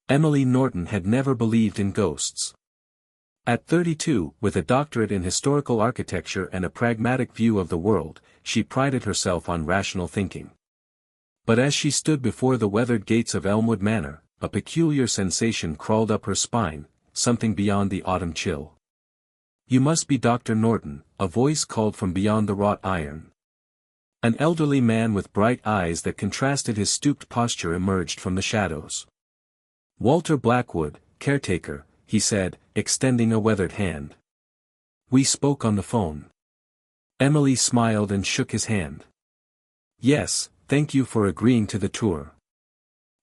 Emily Norton had never believed in ghosts. At 32, with a doctorate in historical architecture and a pragmatic view of the world, she prided herself on rational thinking. But as she stood before the weathered gates of Elmwood Manor, a peculiar sensation crawled up her spine, something beyond the autumn chill. "You must be Dr. Norton," a voice called from beyond the wrought iron. An elderly man with bright eyes that contrasted his stooped posture emerged from the shadows. "Walter Blackwood, caretaker," he said, extending a weathered hand. "We spoke on the phone." Emily smiled and shook his hand. "Yes, thank you for agreeing to the tour.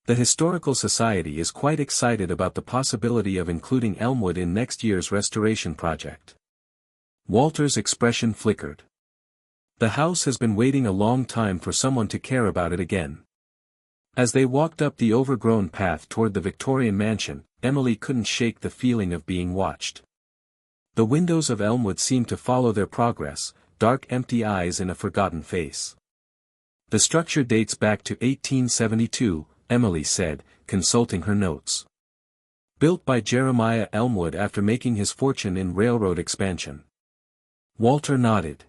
The Historical Society is quite excited about the possibility of including Elmwood in next year's restoration project." Walter's expression flickered. The house has been waiting a long time for someone to care about it again. As they walked up the overgrown path toward the Victorian mansion, Emily couldn't shake the feeling of being watched. The windows of Elmwood seemed to follow their progress, dark empty eyes in a forgotten face. "The structure dates back to 1872, Emily said, consulting her notes. "Built by Jeremiah Elmwood after making his fortune in railroad expansion." Walter nodded.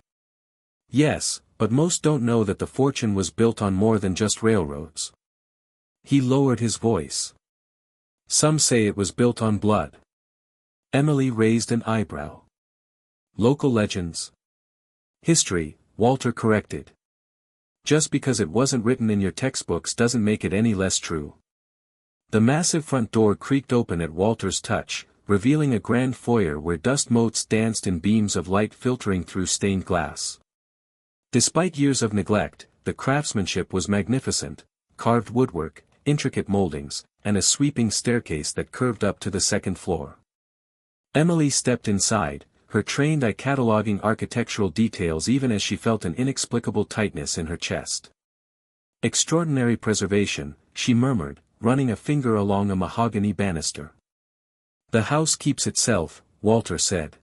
"Yes, but most don't know that the fortune was built on more than just railroads." He lowered his voice. "Some say it was built on blood." Emily raised an eyebrow. "Local legends." "History," Walter corrected. "Just because it wasn't written in your textbooks doesn't make it any less true." The massive front door creaked open at Walter's touch, revealing a grand foyer where dust motes danced in beams of light filtering through stained glass. Despite years of neglect, the craftsmanship was magnificent: carved woodwork, intricate moldings, and a sweeping staircase that curved up to the second floor. Emily stepped inside, her trained eye cataloging architectural details even as she felt an inexplicable tightness in her chest. "Extraordinary preservation," she murmured, running a finger along a mahogany banister. "The house keeps itself," Walter said.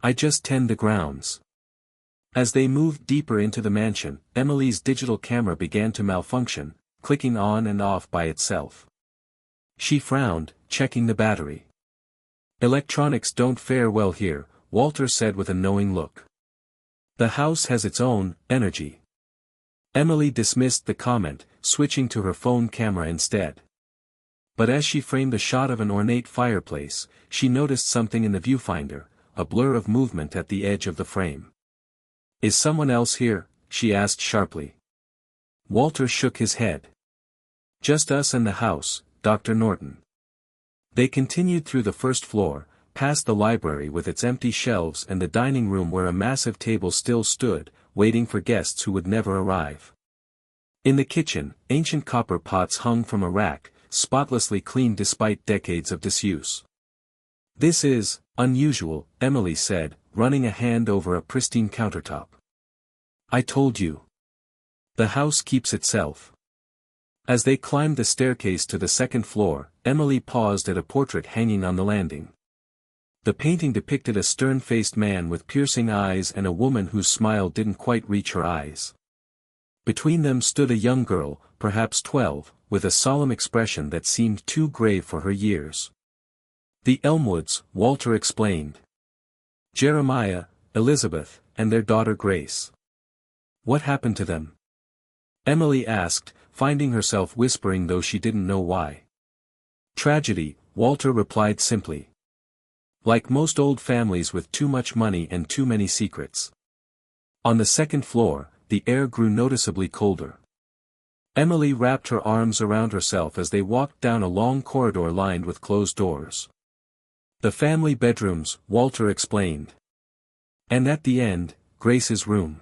"I just tend the grounds." As they moved deeper into the mansion, Emily's digital camera began to malfunction, clicking on and off by itself. She frowned, checking the battery. "Electronics don't fare well here," Walter said with a knowing look. "The house has its own energy." Emily dismissed the comment, switching to her phone camera instead. But as she framed a shot of an ornate fireplace, she noticed something in the viewfinder, a blur of movement at the edge of the frame. "Is someone else here?" she asked sharply. Walter shook his head. "Just us and the house, Dr. Norton." They continued through the first floor, past the library with its empty shelves and the dining room where a massive table still stood, waiting for guests who would never arrive. In the kitchen, ancient copper pots hung from a rack, spotlessly clean despite decades of disuse. "This is unusual," Emily said, running a hand over a pristine countertop. "I told you. The house keeps itself." As they climbed the staircase to the second floor, Emily paused at a portrait hanging on the landing. The painting depicted a stern-faced man with piercing eyes and a woman whose smile didn't quite reach her eyes. Between them stood a young girl, perhaps 12, with a solemn expression that seemed too grave for her years. "The Elmwoods," Walter explained. "Jeremiah, Elizabeth, and their daughter Grace." "What happened to them?" Emily asked, finding herself whispering though she didn't know why. "Tragedy," Walter replied simply. "Like most old families with too much money and too many secrets." On the second floor, the air grew noticeably colder. Emily wrapped her arms around herself as they walked down a long corridor lined with closed doors. "The family bedrooms," Walter explained. "And at the end, Grace's room.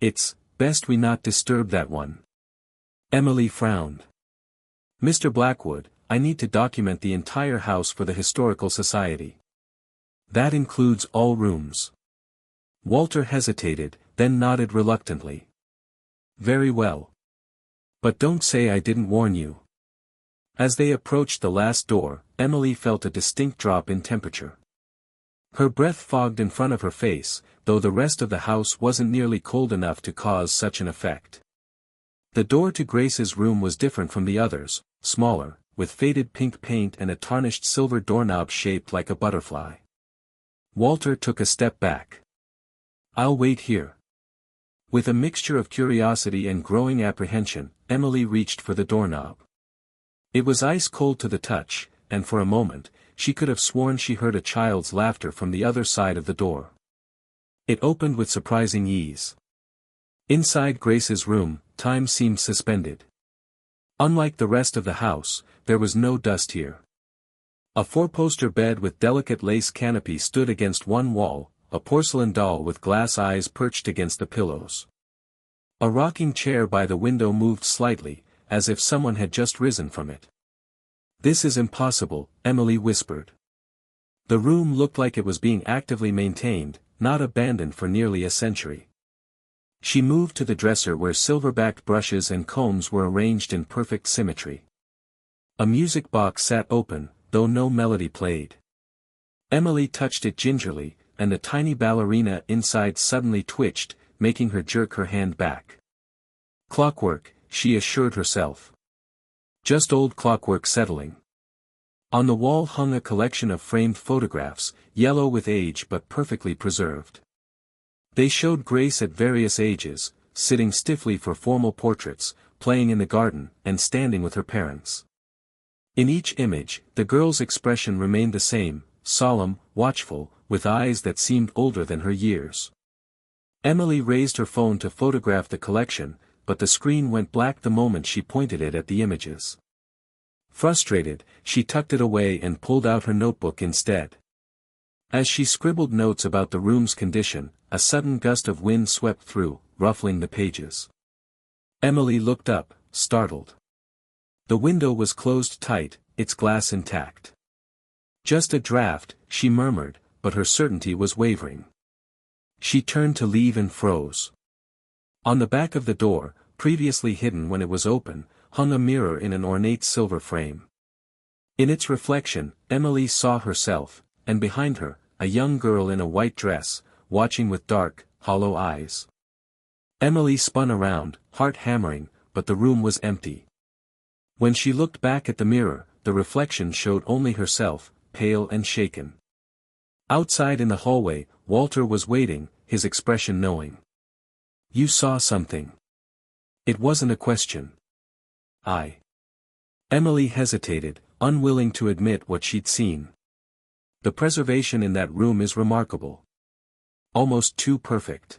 It's best we not disturb that one." Emily frowned. "Mr. Blackwood, I need to document the entire house for the Historical Society." "That includes all rooms." Walter hesitated, then nodded reluctantly. "Very well. But don't say I didn't warn you." As they approached the last door, Emily felt a distinct drop in temperature. Her breath fogged in front of her face, though the rest of the house wasn't nearly cold enough to cause such an effect. The door to Grace's room was different from the others, smaller, with faded pink paint and a tarnished silver doorknob shaped like a butterfly. Walter took a step back. "I'll wait here." With a mixture of curiosity and growing apprehension, Emily reached for the doorknob. It was ice cold to the touch, and for a moment, she could have sworn she heard a child's laughter from the other side of the door. It opened with surprising ease. Inside Grace's room, time seemed suspended. Unlike the rest of the house, there was no dust here. A four-poster bed with delicate lace canopy stood against one wall, a porcelain doll with glass eyes perched against the pillows. A rocking chair by the window moved slightly, as if someone had just risen from it. "This is impossible," Emily whispered. The room looked like it was being actively maintained, not abandoned for nearly a century. She moved to the dresser where silver-backed brushes and combs were arranged in perfect symmetry. A music box sat open, though no melody played. Emily touched it gingerly, and the tiny ballerina inside suddenly twitched, making her jerk her hand back. "Clockwork," she assured herself. "Just old clockwork settling." On the wall hung a collection of framed photographs, yellow with age but perfectly preserved. They showed Grace at various ages, sitting stiffly for formal portraits, playing in the garden, and standing with her parents. In each image, the girl's expression remained the same, solemn, watchful, with eyes that seemed older than her years. Emily raised her phone to photograph the collection, but the screen went black the moment she pointed it at the images. Frustrated, she tucked it away and pulled out her notebook instead. As she scribbled notes about the room's condition, a sudden gust of wind swept through, ruffling the pages. Emily looked up, startled. The window was closed tight, its glass intact. "Just a draft," she murmured, but her certainty was wavering. She turned to leave and froze. On the back of the door, previously hidden when it was open, hung a mirror in an ornate silver frame. In its reflection, Emily saw herself, and behind her, a young girl in a white dress, watching with dark, hollow eyes. Emily spun around, heart hammering, but the room was empty. When she looked back at the mirror, the reflection showed only herself, pale and shaken. Outside in the hallway, Walter was waiting, his expression knowing. "You saw something." It wasn't a question. Emily hesitated, unwilling to admit what she'd seen. The preservation in that room is remarkable. Almost too perfect.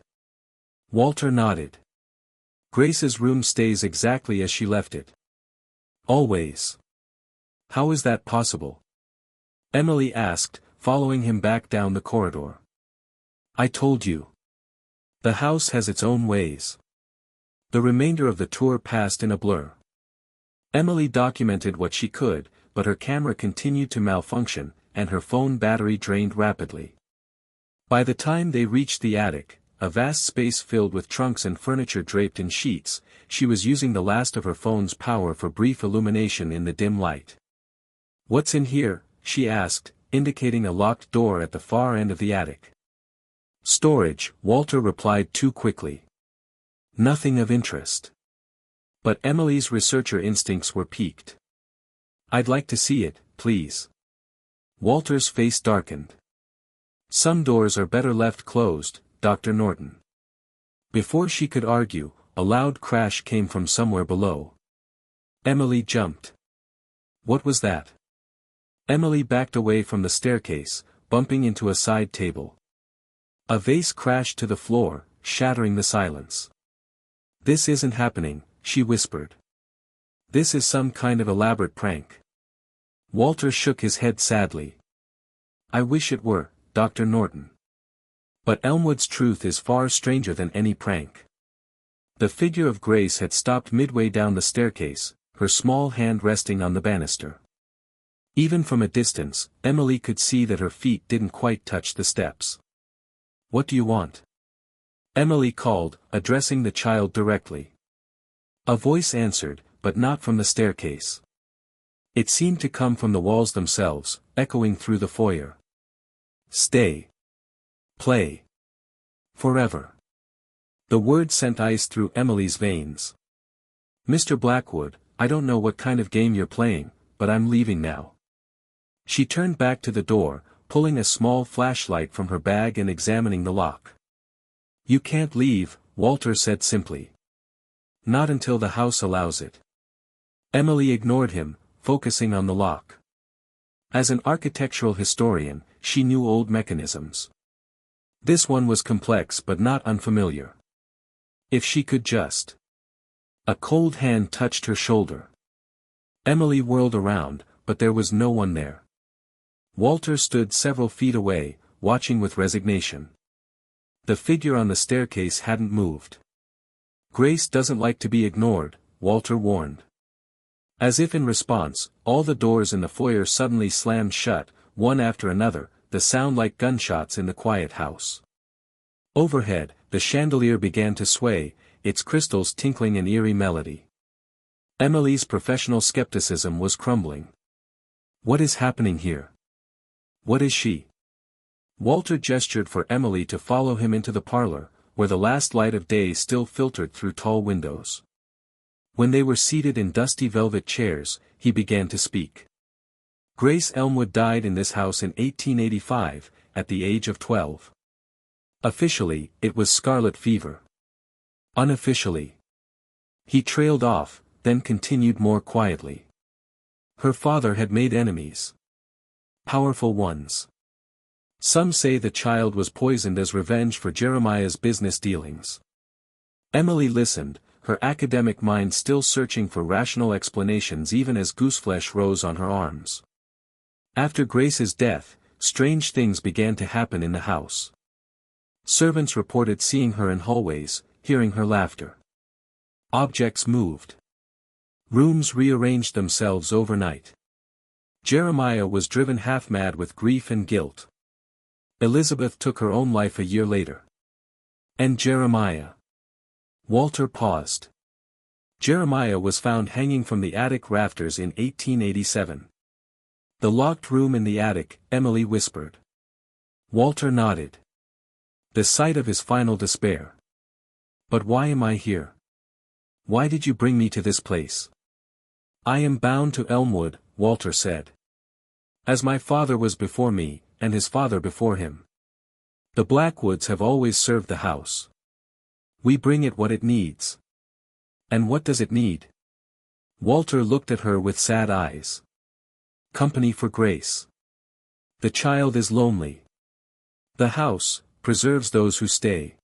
Walter nodded. "Grace's room stays exactly as she left it. Always." "How is that possible?" Emily asked, following him back down the corridor. "I told you. The house has its own ways." The remainder of the tour passed in a blur. Emily documented what she could, but her camera continued to malfunction, and her phone battery drained rapidly. By the time they reached the attic, a vast space filled with trunks and furniture draped in sheets, she was using the last of her phone's power for brief illumination in the dim light. "What's in here?" she asked, indicating a locked door at the far end of the attic. "Storage," Walter replied too quickly. "Nothing of interest." But Emily's researcher instincts were piqued. "I'd like to see it, please." Walter's face darkened. "Some doors are better left closed, Dr. Norton." Before she could argue, a loud crash came from somewhere below. Emily jumped. What was that? Emily backed away from the staircase, bumping into a side table. A vase crashed to the floor, shattering the silence. "This isn't happening," she whispered. "This is some kind of elaborate prank." Walter shook his head sadly. "I wish it were, Dr. Norton. But Elmwood's truth is far stranger than any prank." The figure of Grace had stopped midway down the staircase, her small hand resting on the banister. Even from a distance, Emily could see that her feet didn't quite touch the steps. "What do you want?" Emily called, addressing the child directly. A voice answered, but not from the staircase. It seemed to come from the walls themselves, echoing through the foyer. "Stay. Play. Forever." The word sent ice through Emily's veins. "Mr. Blackwood, I don't know what kind of game you're playing, but I'm leaving now." She turned back to the door, pulling a small flashlight from her bag and examining the lock. "You can't leave," Walter said simply. "Not until the house allows it." Emily ignored him, focusing on the lock. As an architectural historian, she knew old mechanisms. This one was complex but not unfamiliar. If she could just... A cold hand touched her shoulder. Emily whirled around, but there was no one there. Walter stood several feet away, watching with resignation. The figure on the staircase hadn't moved. "Grace doesn't like to be ignored," Walter warned. As if in response, all the doors in the foyer suddenly slammed shut, one after another, the sound like gunshots in the quiet house. Overhead, the chandelier began to sway, its crystals tinkling an eerie melody. Emily's professional skepticism was crumbling. What is happening here? What is she? Walter gestured for Emily to follow him into the parlor, where the last light of day still filtered through tall windows. When they were seated in dusty velvet chairs, he began to speak. Grace Elmwood died in this house in 1885, at the age of 12. Officially, it was scarlet fever. Unofficially. He trailed off, then continued more quietly. Her father had made enemies. Powerful ones. Some say the child was poisoned as revenge for Jeremiah's business dealings. Emily listened, her academic mind still searching for rational explanations even as gooseflesh rose on her arms. After Grace's death, strange things began to happen in the house. Servants reported seeing her in hallways, hearing her laughter. Objects moved. Rooms rearranged themselves overnight. Jeremiah was driven half-mad with grief and guilt. Elizabeth took her own life a year later. And Jeremiah? Walter paused. Jeremiah was found hanging from the attic rafters in 1887. The locked room in the attic, Emily whispered. Walter nodded. The site of his final despair. But why am I here? Why did you bring me to this place? I am bound to Elmwood, Walter said. As my father was before me, and his father before him. The Blackwoods have always served the house. We bring it what it needs. And what does it need? Walter looked at her with sad eyes. Company for Grace. The child is lonely. The house preserves those who stay.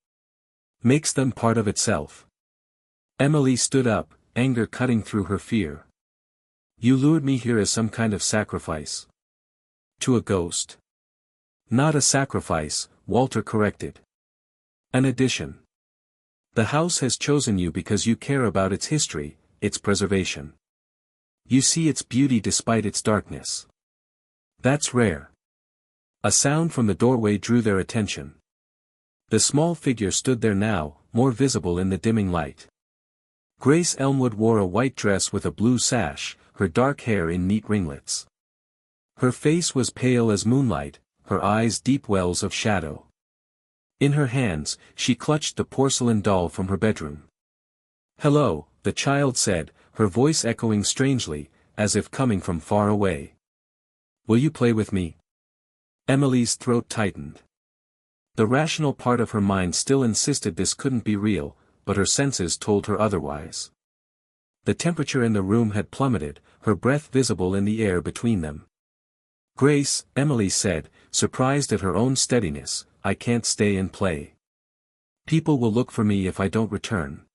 Makes them part of itself. Emily stood up, anger cutting through her fear. You lured me here as some kind of sacrifice. To a ghost. Not a sacrifice, Walter corrected. An addition. The house has chosen you because you care about its history, its preservation. You see its beauty despite its darkness. That's rare. A sound from the doorway drew their attention. The small figure stood there now, more visible in the dimming light. Grace Elmwood wore a white dress with a blue sash, her dark hair in neat ringlets. Her face was pale as moonlight, her eyes deep wells of shadow. In her hands, she clutched the porcelain doll from her bedroom. Hello, the child said, her voice echoing strangely, as if coming from far away. Will you play with me? Emily's throat tightened. The rational part of her mind still insisted this couldn't be real, but her senses told her otherwise. The temperature in the room had plummeted, her breath visible in the air between them. Grace, Emily said, surprised at her own steadiness, I can't stay and play. People will look for me if I don't return.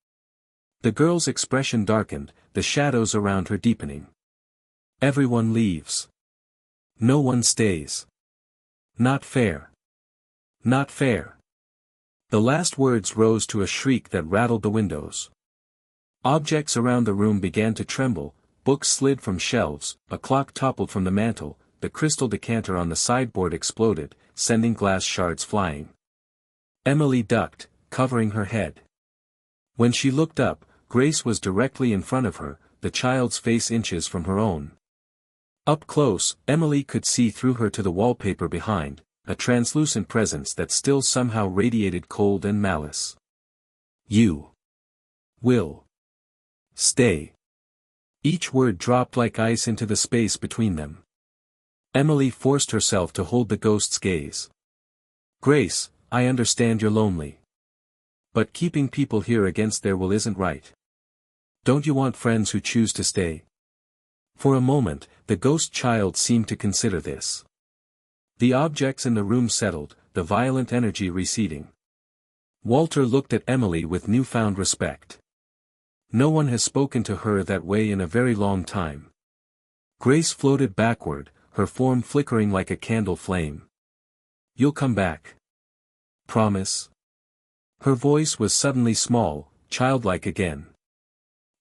The girl's expression darkened, the shadows around her deepening. Everyone leaves. No one stays. Not fair. Not fair. The last words rose to a shriek that rattled the windows. Objects around the room began to tremble, books slid from shelves, a clock toppled from the mantel, the crystal decanter on the sideboard exploded, sending glass shards flying. Emily ducked, covering her head. When she looked up, Grace was directly in front of her, the child's face inches from her own. Up close, Emily could see through her to the wallpaper behind, a translucent presence that still somehow radiated cold and malice. You will stay. Each word dropped like ice into the space between them. Emily forced herself to hold the ghost's gaze. Grace, I understand you're lonely. But keeping people here against their will isn't right. Don't you want friends who choose to stay? For a moment, the ghost child seemed to consider this. The objects in the room settled, the violent energy receding. Walter looked at Emily with newfound respect. No one has spoken to her that way in a very long time. Grace floated backward, her form flickering like a candle flame. You'll come back. Promise? Her voice was suddenly small, childlike again.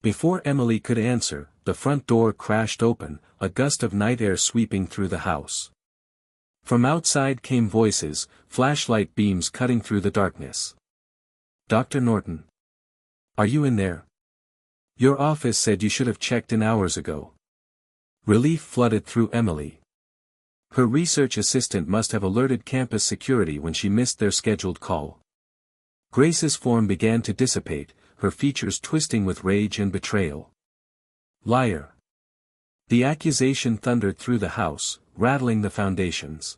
Before Emily could answer, the front door crashed open, a gust of night air sweeping through the house. From outside came voices, flashlight beams cutting through the darkness. Dr. Norton. Are you in there? Your office said you should have checked in hours ago. Relief flooded through Emily. Her research assistant must have alerted campus security when she missed their scheduled call. Grace's form began to dissipate, her features twisting with rage and betrayal. Liar. The accusation thundered through the house, rattling the foundations.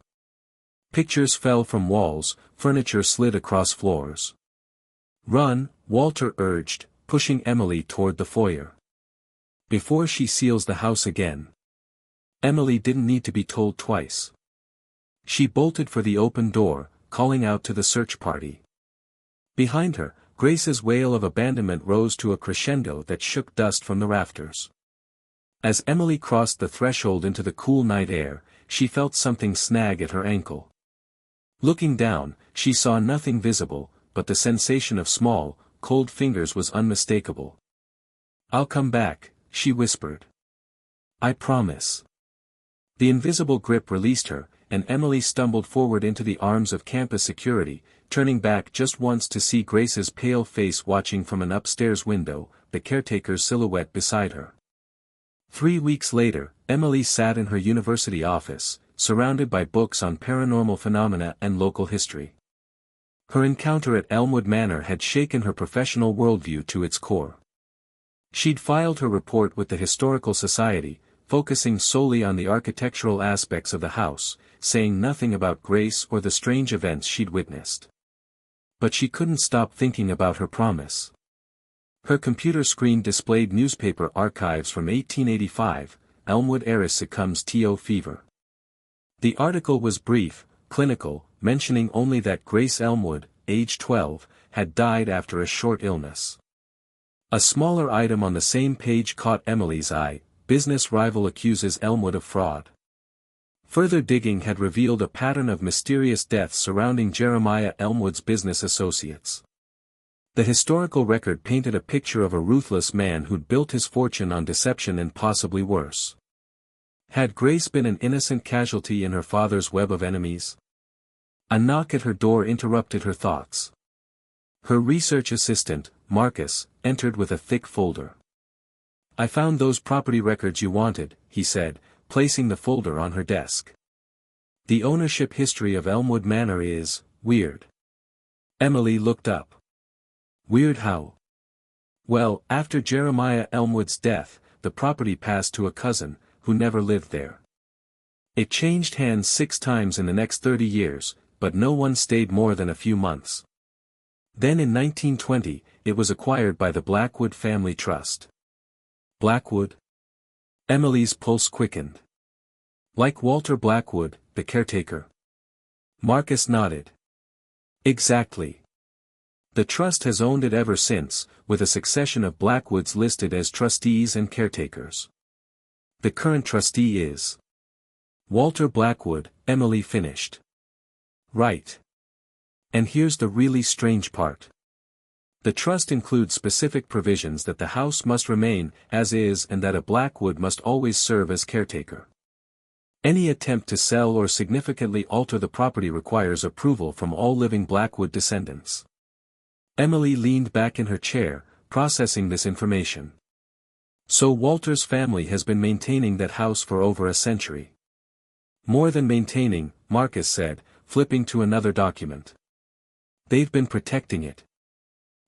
Pictures fell from walls, furniture slid across floors. Run, Walter urged, pushing Emily toward the foyer. Before she seals the house again. Emily didn't need to be told twice. She bolted for the open door, calling out to the search party. Behind her, Grace's wail of abandonment rose to a crescendo that shook dust from the rafters. As Emily crossed the threshold into the cool night air, she felt something snag at her ankle. Looking down, she saw nothing visible, but the sensation of small, cold fingers was unmistakable. I'll come back, she whispered. I promise. The invisible grip released her, and Emily stumbled forward into the arms of campus security, turning back just once to see Grace's pale face watching from an upstairs window, the caretaker's silhouette beside her. 3 weeks later, Emily sat in her university office, surrounded by books on paranormal phenomena and local history. Her encounter at Elmwood Manor had shaken her professional worldview to its core. She'd filed her report with the Historical Society, focusing solely on the architectural aspects of the house, saying nothing about Grace or the strange events she'd witnessed. But she couldn't stop thinking about her promise. Her computer screen displayed newspaper archives from 1885, Elmwood heiress succumbs to fever. The article was brief, clinical, mentioning only that Grace Elmwood, age 12, had died after a short illness. A smaller item on the same page caught Emily's eye: business rival accuses Elmwood of fraud. Further digging had revealed a pattern of mysterious deaths surrounding Jeremiah Elmwood's business associates. The historical record painted a picture of a ruthless man who'd built his fortune on deception and possibly worse. Had Grace been an innocent casualty in her father's web of enemies? A knock at her door interrupted her thoughts. Her research assistant, Marcus, entered with a thick folder. I found those property records you wanted, he said, placing the folder on her desk. The ownership history of Elmwood Manor is weird. Emily looked up. Weird how? Well, after Jeremiah Elmwood's death, the property passed to a cousin, who never lived there. It changed hands 6 times in the next 30 years, but no one stayed more than a few months. Then in 1920, it was acquired by the Blackwood Family Trust. Blackwood? Emily's pulse quickened. Like Walter Blackwood, the caretaker? Marcus nodded. Exactly. The trust has owned it ever since, with a succession of Blackwoods listed as trustees and caretakers. The current trustee is Walter Blackwood, Emily finished. Right. And here's the really strange part. The trust includes specific provisions that the house must remain as is and that a Blackwood must always serve as caretaker. Any attempt to sell or significantly alter the property requires approval from all living Blackwood descendants. Emily leaned back in her chair, processing this information. So Walter's family has been maintaining that house for over a century. More than maintaining, Marcus said, flipping to another document. They've been protecting it.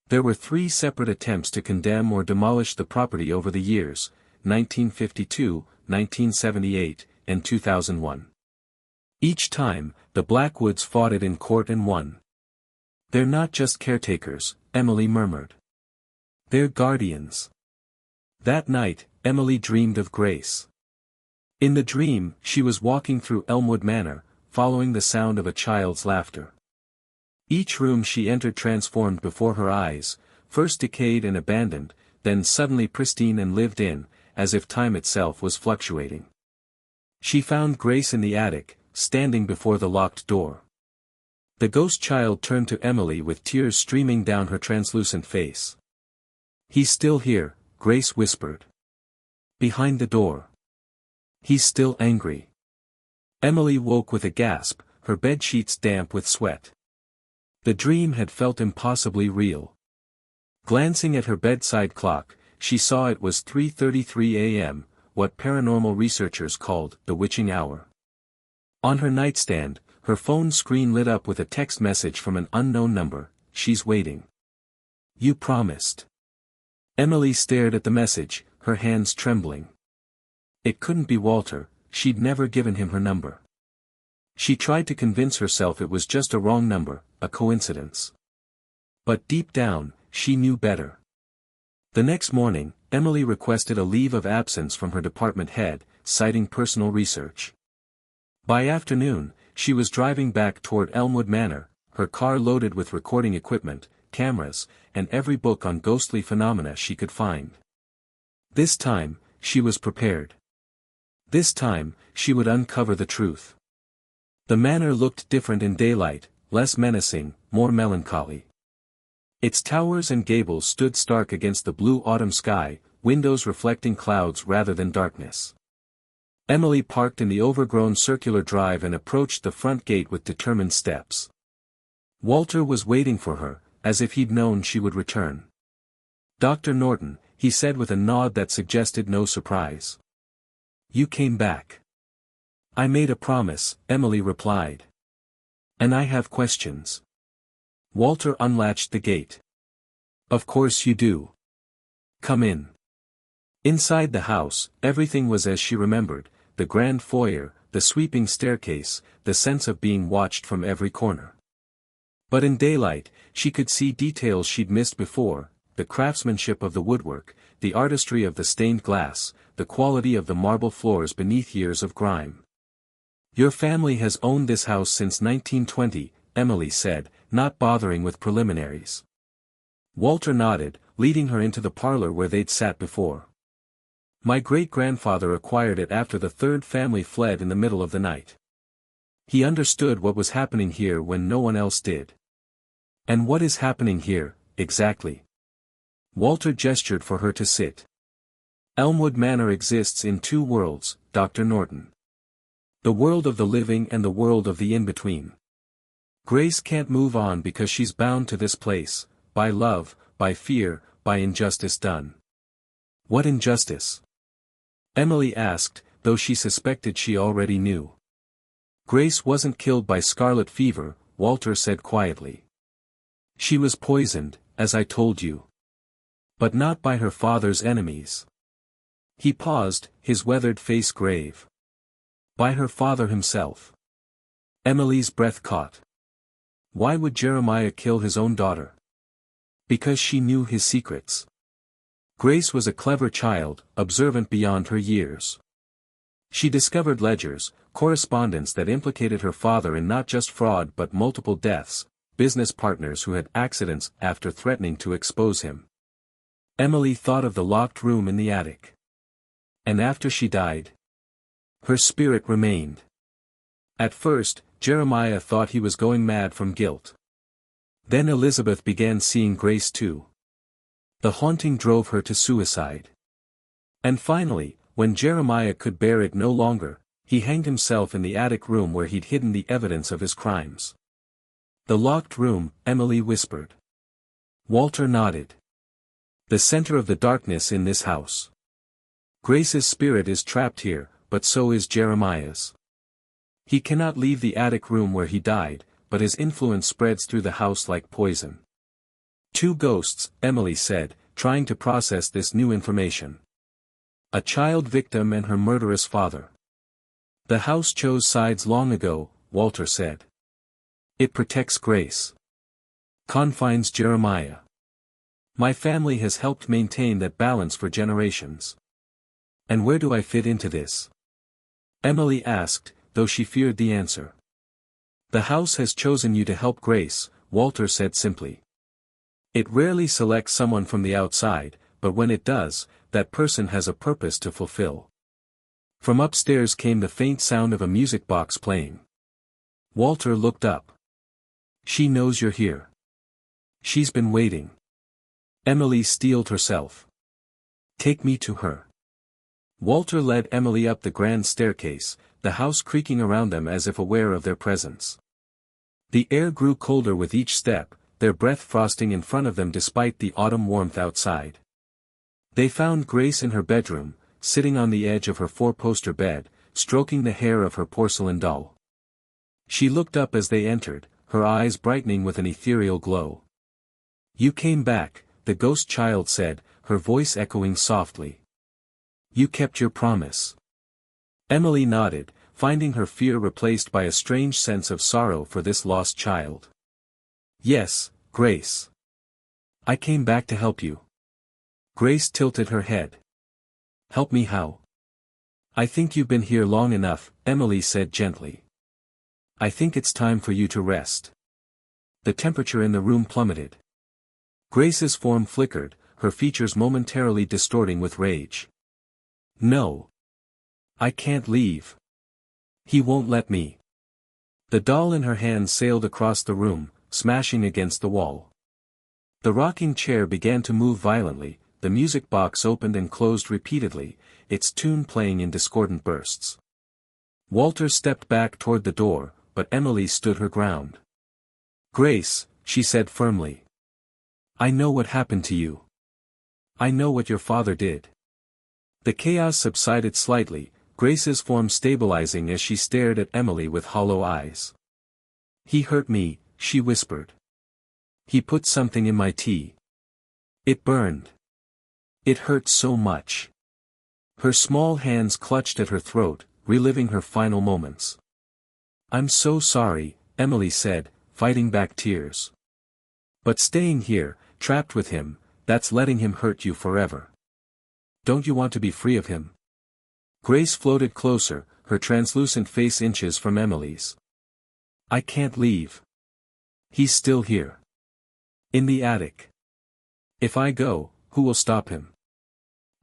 There were 3 separate attempts to condemn or demolish the property over the years, 1952, 1978, and 2001. Each time, the Blackwoods fought it in court and won. "They're not just caretakers," Emily murmured. "They're guardians." That night, Emily dreamed of Grace. In the dream, she was walking through Elmwood Manor, following the sound of a child's laughter. Each room she entered transformed before her eyes, first decayed and abandoned, then suddenly pristine and lived in, as if time itself was fluctuating. She found Grace in the attic, standing before the locked door. The ghost child turned to Emily with tears streaming down her translucent face. "He's still here," Grace whispered. "Behind the door. He's still angry." Emily woke with a gasp, her bedsheets damp with sweat. The dream had felt impossibly real. Glancing at her bedside clock, she saw it was 3:33 a.m., what paranormal researchers called the witching hour. On her nightstand, her phone screen lit up with a text message from an unknown number. "She's waiting. You promised." Emily stared at the message, her hands trembling. It couldn't be Walter, she'd never given him her number. She tried to convince herself it was just a wrong number, a coincidence. But deep down, she knew better. The next morning, Emily requested a leave of absence from her department head, citing personal research. By afternoon, she was driving back toward Elmwood Manor, her car loaded with recording equipment, cameras, and every book on ghostly phenomena she could find. This time, she was prepared. This time, she would uncover the truth. The manor looked different in daylight, less menacing, more melancholy. Its towers and gables stood stark against the blue autumn sky, windows reflecting clouds rather than darkness. Emily parked in the overgrown circular drive and approached the front gate with determined steps. Walter was waiting for her, as if he'd known she would return. "Dr. Norton," he said with a nod that suggested no surprise. "You came back." "I made a promise," Emily replied. "And I have questions." Walter unlatched the gate. "Of course you do. Come in." Inside the house, everything was as she remembered, the grand foyer, the sweeping staircase, the sense of being watched from every corner. But in daylight, she could see details she'd missed before, the craftsmanship of the woodwork, the artistry of the stained glass, the quality of the marble floors beneath years of grime. "Your family has owned this house since 1920, Emily said, not bothering with preliminaries. Walter nodded, leading her into the parlor where they'd sat before. "My great-grandfather acquired it after the third family fled in the middle of the night. He understood what was happening here when no one else did." "And what is happening here, exactly?" Walter gestured for her to sit. "Elmwood Manor exists in two worlds, Dr. Norton. The world of the living and the world of the in-between. Grace can't move on because she's bound to this place, by love, by fear, by injustice done." "What injustice?" Emily asked, though she suspected she already knew. "Grace wasn't killed by scarlet fever," Walter said quietly. "She was poisoned, as I told you. But not by her father's enemies." He paused, his weathered face grave. "By her father himself." Emily's breath caught. Why would Jeremiah kill his own daughter? Because she knew his secrets. Grace was a clever child, observant beyond her years. She discovered ledgers, correspondence that implicated her father in not just fraud but multiple deaths, business partners who had accidents after threatening to expose him. Emily thought of the locked room in the attic. And after she died, her spirit remained. At first, Jeremiah thought he was going mad from guilt. Then Elizabeth began seeing Grace too. The haunting drove her to suicide. And finally, when Jeremiah could bear it no longer, he hanged himself in the attic room where he'd hidden the evidence of his crimes. "The locked room," Emily whispered. Walter nodded. "The center of the darkness in this house. Grace's spirit is trapped here, but so is Jeremiah's. He cannot leave the attic room where he died, but his influence spreads through the house like poison." "Two ghosts," Emily said, trying to process this new information. A child victim and her murderous father. The house chose sides long ago, Walter said. It protects Grace. Confines Jeremiah. My family has helped maintain that balance for generations. And where do I fit into this? Emily asked, though she feared the answer. The house has chosen you to help Grace, Walter said simply. It rarely selects someone from the outside, but when it does, that person has a purpose to fulfill. From upstairs came the faint sound of a music box playing. Walter looked up. She knows you're here. She's been waiting. Emily steeled herself. Take me to her. Walter led Emily up the grand staircase, the house creaking around them as if aware of their presence. The air grew colder with each step, their breath frosting in front of them despite the autumn warmth outside. They found Grace in her bedroom, sitting on the edge of her four-poster bed, stroking the hair of her porcelain doll. She looked up as they entered, her eyes brightening with an ethereal glow. You came back, the ghost child said, her voice echoing softly. You kept your promise. Emily nodded, finding her fear replaced by a strange sense of sorrow for this lost child. Yes, Grace. I came back to help you. Grace tilted her head. Help me how? I think you've been here long enough, Emily said gently. I think it's time for you to rest. The temperature in the room plummeted. Grace's form flickered, her features momentarily distorting with rage. No. I can't leave. He won't let me. The doll in her hand sailed across the room, smashing against the wall. The rocking chair began to move violently, the music box opened and closed repeatedly, its tune playing in discordant bursts. Walter stepped back toward the door, but Emily stood her ground. Grace, she said firmly. I know what happened to you. I know what your father did. The chaos subsided slightly, Grace's form stabilizing as she stared at Emily with hollow eyes. He hurt me, she whispered. He put something in my tea. It burned. It hurt so much. Her small hands clutched at her throat, reliving her final moments. I'm so sorry, Emily said, fighting back tears. But staying here, trapped with him, that's letting him hurt you forever. Don't you want to be free of him? Grace floated closer, her translucent face inches from Emily's. I can't leave. He's still here. In the attic. If I go, who will stop him?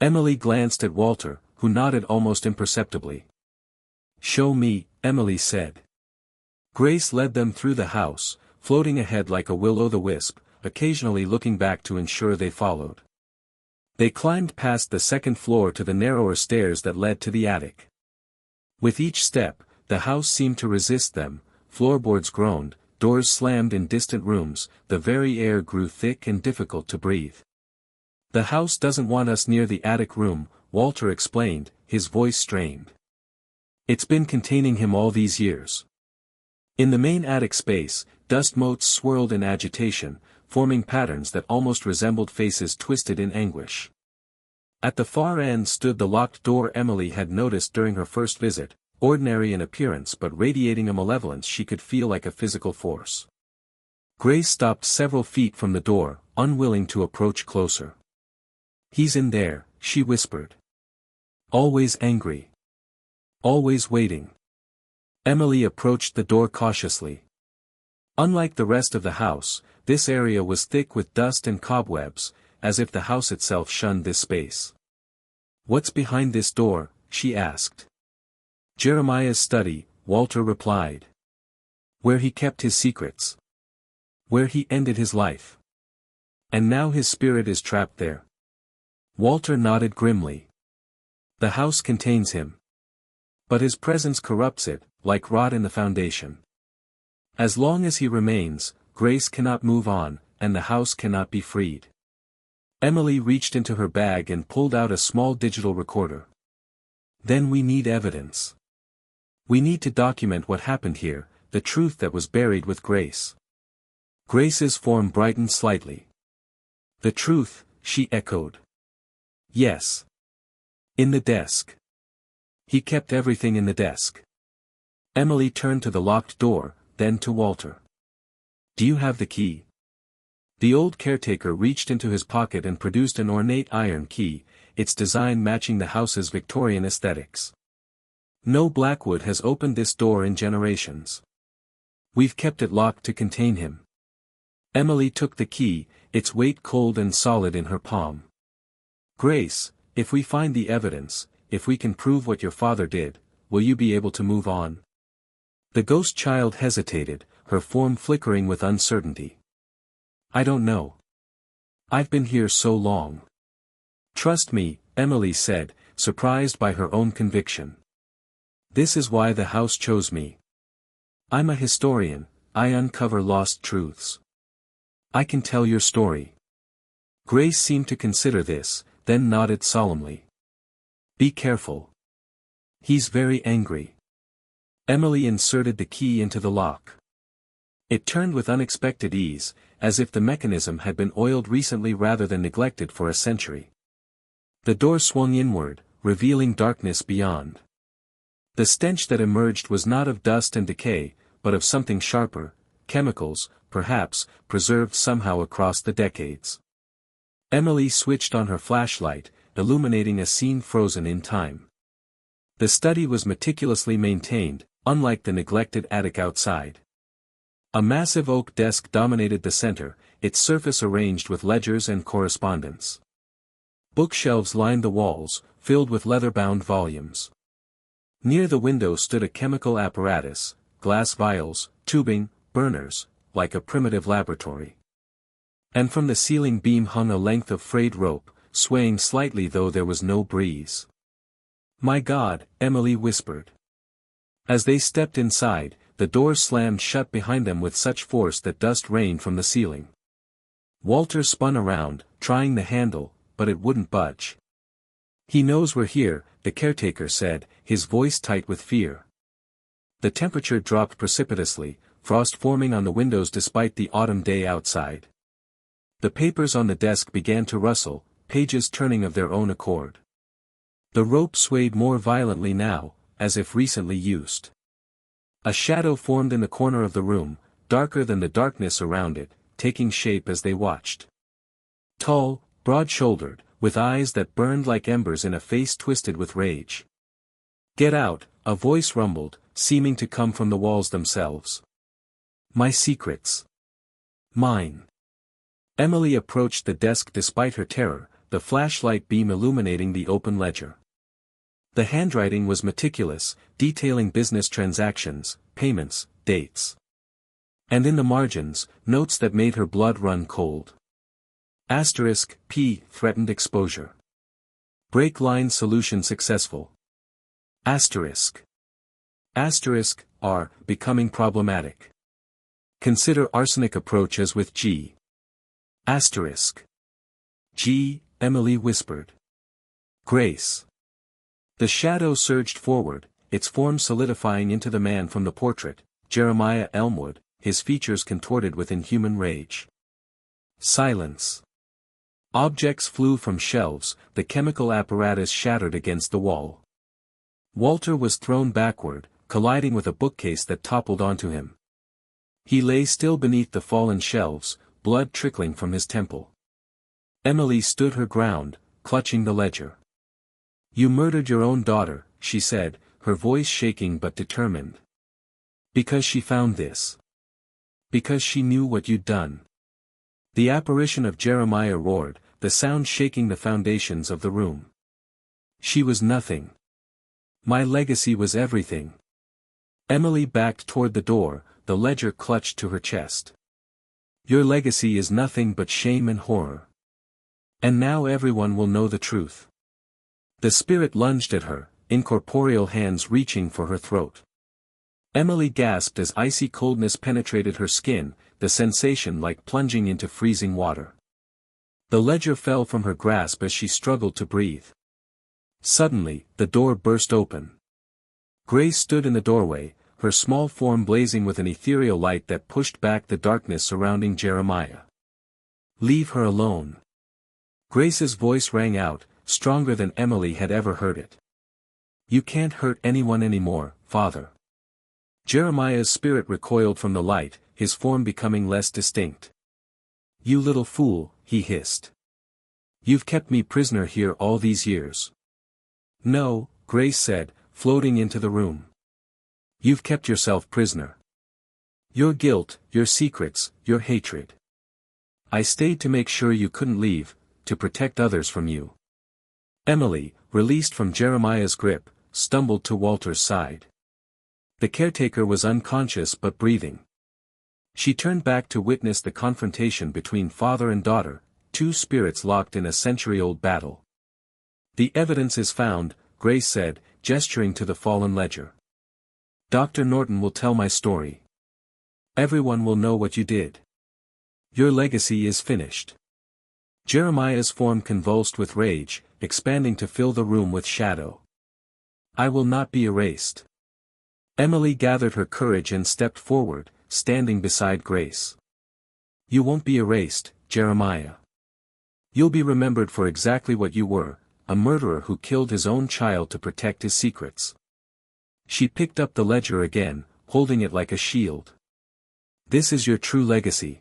Emily glanced at Walter, who nodded almost imperceptibly. Show me, Emily said. Grace led them through the house, floating ahead like a will-o'-the-wisp, occasionally looking back to ensure they followed. They climbed past the second floor to the narrower stairs that led to the attic. With each step, the house seemed to resist them, floorboards groaned, doors slammed in distant rooms, the very air grew thick and difficult to breathe. The house doesn't want us near the attic room, Walter explained, his voice strained. It's been containing him all these years. In the main attic space, dust motes swirled in agitation, forming patterns that almost resembled faces twisted in anguish. At the far end stood the locked door Emily had noticed during her first visit, ordinary in appearance but radiating a malevolence she could feel like a physical force. Grace stopped several feet from the door, unwilling to approach closer. He's in there, she whispered. Always angry. Always waiting. Emily approached the door cautiously. Unlike the rest of the house, this area was thick with dust and cobwebs, as if the house itself shunned this space. What's behind this door? She asked. Jeremiah's study, Walter replied. Where he kept his secrets. Where he ended his life. And now his spirit is trapped there. Walter nodded grimly. The house contains him. But his presence corrupts it, like rot in the foundation. As long as he remains, Grace cannot move on, and the house cannot be freed. Emily reached into her bag and pulled out a small digital recorder. Then we need evidence. We need to document what happened here, the truth that was buried with Grace. Grace's form brightened slightly. The truth, she echoed. Yes. In the desk. He kept everything in the desk. Emily turned to the locked door, then to Walter. Do you have the key? The old caretaker reached into his pocket and produced an ornate iron key, its design matching the house's Victorian aesthetics. No Blackwood has opened this door in generations. We've kept it locked to contain him. Emily took the key, its weight cold and solid in her palm. Grace, if we find the evidence, if we can prove what your father did, will you be able to move on? The ghost child hesitated, her form flickering with uncertainty. I don't know. I've been here so long. Trust me, Emily said, surprised by her own conviction. This is why the house chose me. I'm a historian, I uncover lost truths. I can tell your story. Grace seemed to consider this, then nodded solemnly. Be careful. He's very angry. Emily inserted the key into the lock. It turned with unexpected ease, as if the mechanism had been oiled recently rather than neglected for a century. The door swung inward, revealing darkness beyond. The stench that emerged was not of dust and decay, but of something sharper, chemicals, perhaps, preserved somehow across the decades. Emily switched on her flashlight, illuminating a scene frozen in time. The study was meticulously maintained, unlike the neglected attic outside. A massive oak desk dominated the center, its surface arranged with ledgers and correspondence. Bookshelves lined the walls, filled with leather-bound volumes. Near the window stood a chemical apparatus, glass vials, tubing, burners, like a primitive laboratory. And from the ceiling beam hung a length of frayed rope, swaying slightly though there was no breeze. My God, Emily whispered. As they stepped inside, the door slammed shut behind them with such force that dust rained from the ceiling. Walter spun around, trying the handle, but it wouldn't budge. He knows we're here, the caretaker said, his voice tight with fear. The temperature dropped precipitously, frost forming on the windows despite the autumn day outside. The papers on the desk began to rustle, pages turning of their own accord. The rope swayed more violently now, as if recently used. A shadow formed in the corner of the room, darker than the darkness around it, taking shape as they watched. Tall, broad-shouldered, with eyes that burned like embers in a face twisted with rage. Get out, a voice rumbled, seeming to come from the walls themselves. My secrets. Mine. Emily approached the desk despite her terror, the flashlight beam illuminating the open ledger. The handwriting was meticulous, detailing business transactions, payments, dates. And in the margins, notes that made her blood run cold. Asterisk, P, threatened exposure. Break line solution successful. Asterisk. Asterisk, R, becoming problematic. Consider arsenic approach as with G. Asterisk. G, Emily whispered. Grace. The shadow surged forward, its form solidifying into the man from the portrait, Jeremiah Elmwood, his features contorted with inhuman rage. Silence. Objects flew from shelves, the chemical apparatus shattered against the wall. Walter was thrown backward, colliding with a bookcase that toppled onto him. He lay still beneath the fallen shelves, blood trickling from his temple. Emily stood her ground, clutching the ledger. You murdered your own daughter, she said, her voice shaking but determined. Because she found this. Because she knew what you'd done. The apparition of Jeremiah roared, the sound shaking the foundations of the room. She was nothing. My legacy was everything. Emily backed toward the door, the ledger clutched to her chest. Your legacy is nothing but shame and horror. And now everyone will know the truth. The spirit lunged at her, incorporeal hands reaching for her throat. Emily gasped as icy coldness penetrated her skin, the sensation like plunging into freezing water. The ledger fell from her grasp as she struggled to breathe. Suddenly, the door burst open. Grace stood in the doorway, her small form blazing with an ethereal light that pushed back the darkness surrounding Jeremiah. Leave her alone. Grace's voice rang out, stronger than Emily had ever heard it. "You can't hurt anyone anymore, Father." Jeremiah's spirit recoiled from the light, his form becoming less distinct. "You little fool," he hissed. "You've kept me prisoner here all these years." "No," Grace said, floating into the room. "You've kept yourself prisoner. Your guilt, your secrets, your hatred. I stayed to make sure you couldn't leave, to protect others from you." Emily, released from Jeremiah's grip, stumbled to Walter's side. The caretaker was unconscious but breathing. She turned back to witness the confrontation between father and daughter, two spirits locked in a century-old battle. "The evidence is found," Grace said, gesturing to the fallen ledger. "Dr. Norton will tell my story. Everyone will know what you did. Your legacy is finished." Jeremiah's form convulsed with rage, expanding to fill the room with shadow. "I will not be erased." Emily gathered her courage and stepped forward, standing beside Grace. "You won't be erased, Jeremiah. You'll be remembered for exactly what you were, a murderer who killed his own child to protect his secrets." She picked up the ledger again, holding it like a shield. "This is your true legacy.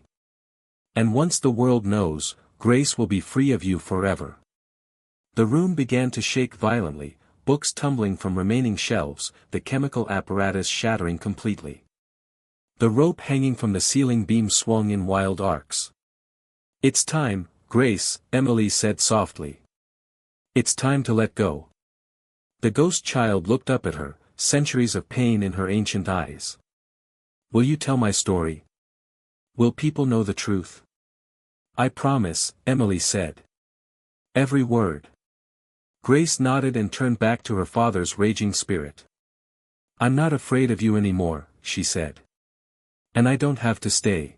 And once the world knows, Grace will be free of you forever." The room began to shake violently, books tumbling from remaining shelves, the chemical apparatus shattering completely. The rope hanging from the ceiling beam swung in wild arcs. "It's time, Grace," Emily said softly. "It's time to let go." The ghost child looked up at her, centuries of pain in her ancient eyes. "Will you tell my story? Will people know the truth?" "I promise," Emily said. "Every word." Grace nodded and turned back to her father's raging spirit. "I'm not afraid of you anymore," she said. "And I don't have to stay."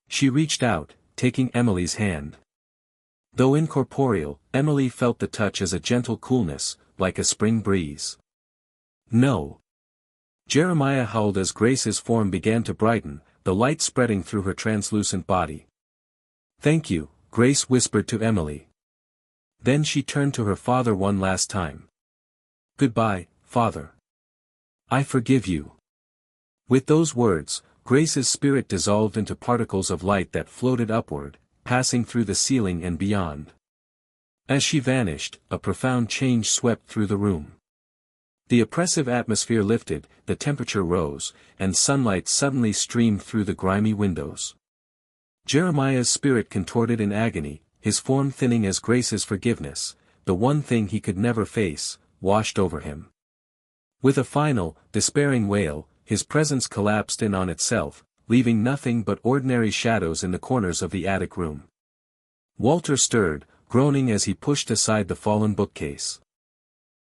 She reached out, taking Emily's hand. Though incorporeal, Emily felt the touch as a gentle coolness, like a spring breeze. "No." Jeremiah howled as Grace's form began to brighten, the light spreading through her translucent body. "Thank you," Grace whispered to Emily. Then she turned to her father one last time. "Goodbye, Father. I forgive you." With those words, Grace's spirit dissolved into particles of light that floated upward, passing through the ceiling and beyond. As she vanished, a profound change swept through the room. The oppressive atmosphere lifted, the temperature rose, and sunlight suddenly streamed through the grimy windows. Jeremiah's spirit contorted in agony, his form thinning as Grace's forgiveness, the one thing he could never face, washed over him. With a final, despairing wail, his presence collapsed in on itself, leaving nothing but ordinary shadows in the corners of the attic room. Walter stirred, groaning as he pushed aside the fallen bookcase.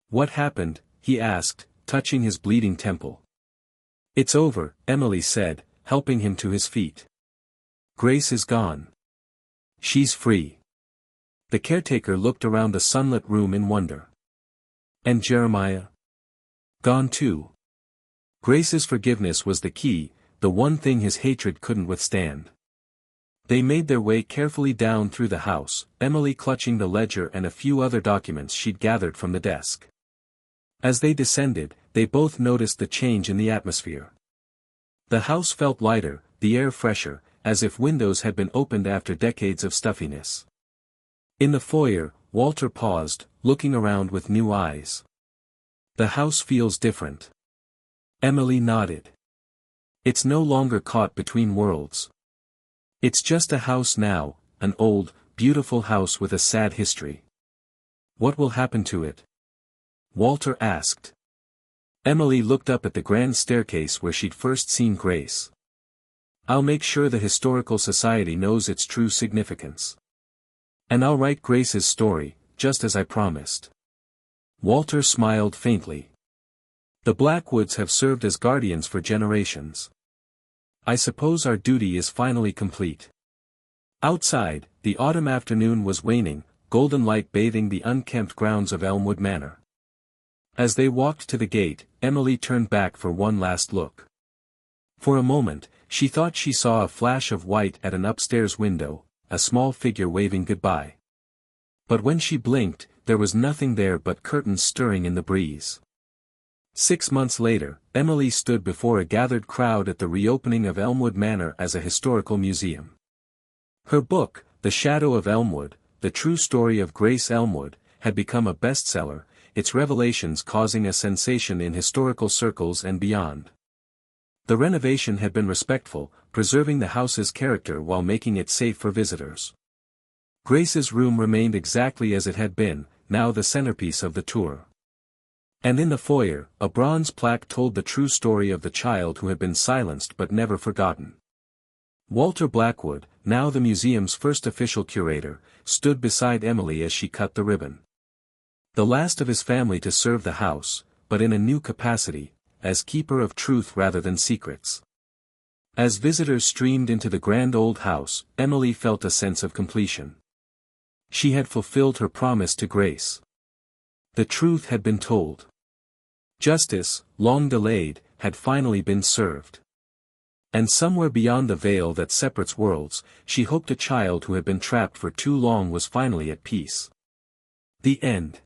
"What happened?" he asked, touching his bleeding temple. "It's over," Emily said, helping him to his feet. "Grace is gone. She's free." The caretaker looked around the sunlit room in wonder. "And Jeremiah?" "Gone too." Grace's forgiveness was the key, the one thing his hatred couldn't withstand. They made their way carefully down through the house, Emily clutching the ledger and a few other documents she'd gathered from the desk. As they descended, they both noticed the change in the atmosphere. The house felt lighter, the air fresher, as if windows had been opened after decades of stuffiness. In the foyer, Walter paused, looking around with new eyes. "The house feels different." Emily nodded. "It's no longer caught between worlds. It's just a house now, an old, beautiful house with a sad history." "What will happen to it?" Walter asked. Emily looked up at the grand staircase where she'd first seen Grace. "I'll make sure the Historical Society knows its true significance. And I'll write Grace's story, just as I promised." Walter smiled faintly. "The Blackwoods have served as guardians for generations. I suppose our duty is finally complete." Outside, the autumn afternoon was waning, golden light bathing the unkempt grounds of Elmwood Manor. As they walked to the gate, Emily turned back for one last look. For a moment, she thought she saw a flash of white at an upstairs window, a small figure waving goodbye. But when she blinked, there was nothing there but curtains stirring in the breeze. 6 months later, Emily stood before a gathered crowd at the reopening of Elmwood Manor as a historical museum. Her book, The Shadow of Elmwood, The True Story of Grace Elmwood, had become a bestseller, its revelations causing a sensation in historical circles and beyond. The renovation had been respectful, preserving the house's character while making it safe for visitors. Grace's room remained exactly as it had been, now the centerpiece of the tour. And in the foyer, a bronze plaque told the true story of the child who had been silenced but never forgotten. Walter Blackwood, now the museum's first official curator, stood beside Emily as she cut the ribbon. The last of his family to serve the house, but in a new capacity, as keeper of truth rather than secrets. As visitors streamed into the grand old house, Emily felt a sense of completion. She had fulfilled her promise to Grace. The truth had been told. Justice, long delayed, had finally been served. And somewhere beyond the veil that separates worlds, she hoped a child who had been trapped for too long was finally at peace. The end.